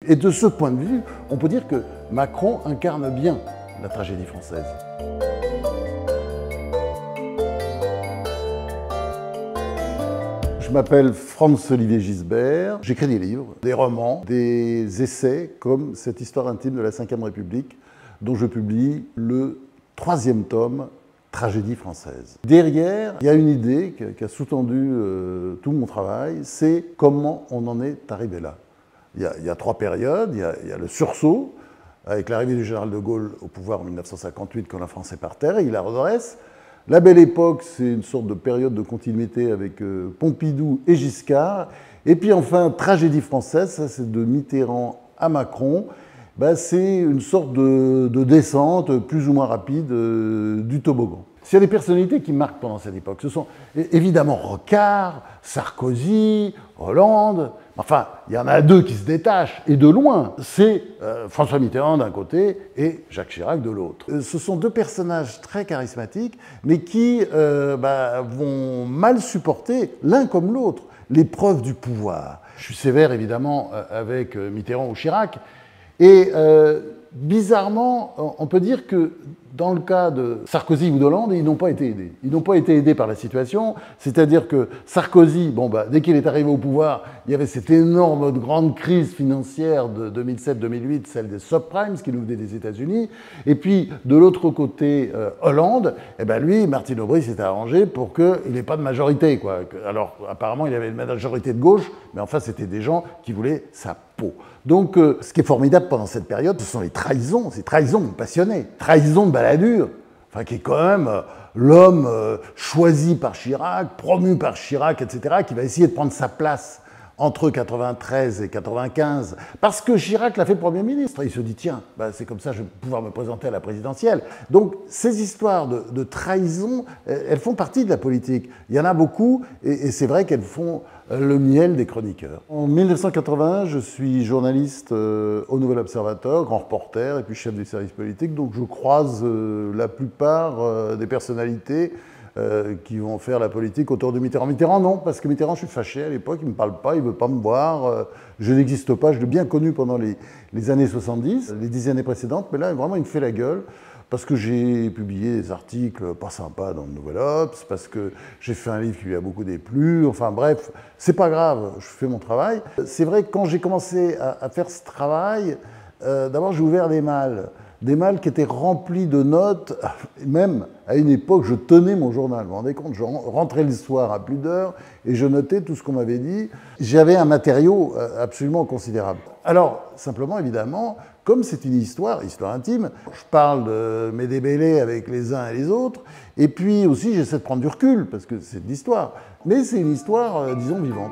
Et de ce point de vue, on peut dire que Macron incarne bien la tragédie française. Je m'appelle Franz-Olivier Gisbert, j'écris des livres, des romans, des essais comme cette histoire intime de la Ve République dont je publie le 3e tome, Tragédie française. Derrière, il y a une idée qui a sous-tendu tout mon travail, c'est comment on en est arrivé là. Il y a 3 périodes, il y a le sursaut, avec l'arrivée du général de Gaulle au pouvoir en 1958 quand la France est par terre, et il la redresse. La Belle Époque, c'est une sorte de période de continuité avec Pompidou et Giscard. Et puis enfin, Tragédie française, ça c'est de Mitterrand à Macron. Ben, c'est une sorte de descente plus ou moins rapide du toboggan. S'il y a des personnalités qui marquent pendant cette époque, ce sont évidemment Rocard, Sarkozy, Hollande. Enfin, il y en a 2 qui se détachent, et de loin. C'est François Mitterrand d'un côté et Jacques Chirac de l'autre. Ce sont 2 personnages très charismatiques, mais qui vont mal supporter, l'un comme l'autre, l'épreuve du pouvoir. Je suis sévère, évidemment, avec Mitterrand ou Chirac, et bizarrement, on peut dire que dans le cas de Sarkozy ou d'Hollande, ils n'ont pas été aidés. Ils n'ont pas été aidés par la situation, c'est-à-dire que Sarkozy, dès qu'il est arrivé au pouvoir, il y avait cette énorme grande crise financière de 2007-2008, celle des subprimes qui nous venaient des États-Unis, et puis de l'autre côté, Hollande, lui, Martine Aubry s'était arrangé pour qu'il n'ait pas de majorité, quoi. Alors apparemment, il avait une majorité de gauche, mais enfin, c'était des gens qui voulaient sa peau. Donc, ce qui est formidable pendant cette période, ce sont les trahisons, ces trahisons passionnées. Trahison de Balladur, qui est quand même l'homme choisi par Chirac, promu par Chirac, etc., qui va essayer de prendre sa place entre 93 et 95, parce que Chirac l'a fait Premier ministre. Il se dit, tiens, c'est comme ça, je vais pouvoir me présenter à la présidentielle. Donc, ces histoires de trahison, elles font partie de la politique. Il y en a beaucoup, et c'est vrai qu'elles font le miel des chroniqueurs. En 1981, je suis journaliste au Nouvel Observateur, grand reporter, et puis chef du service politique, donc je croise la plupart des personnalités qui vont faire la politique autour de Mitterrand. Mitterrand, non, parce que Mitterrand, je suis fâché à l'époque, il ne me parle pas, il ne veut pas me voir, je n'existe pas, je l'ai bien connu pendant les années 70, les 10 années précédentes, mais là, vraiment, il me fait la gueule, parce que j'ai publié des articles pas sympas dans le Nouvel Obs, parce que j'ai fait un livre qui lui a beaucoup déplu, enfin bref, c'est pas grave, je fais mon travail. C'est vrai que quand j'ai commencé à faire ce travail, d'abord j'ai ouvert des malles qui étaient remplis de notes, même à une époque, je tenais mon journal, vous vous rendez compte, je rentrais le soir à plus d'heures et je notais tout ce qu'on m'avait dit. J'avais un matériau absolument considérable. Alors, simplement, évidemment, comme c'est une histoire intime, je parle de mes débellés avec les uns et les autres, et puis aussi j'essaie de prendre du recul, parce que c'est de l'histoire. Mais c'est une histoire, disons, vivante.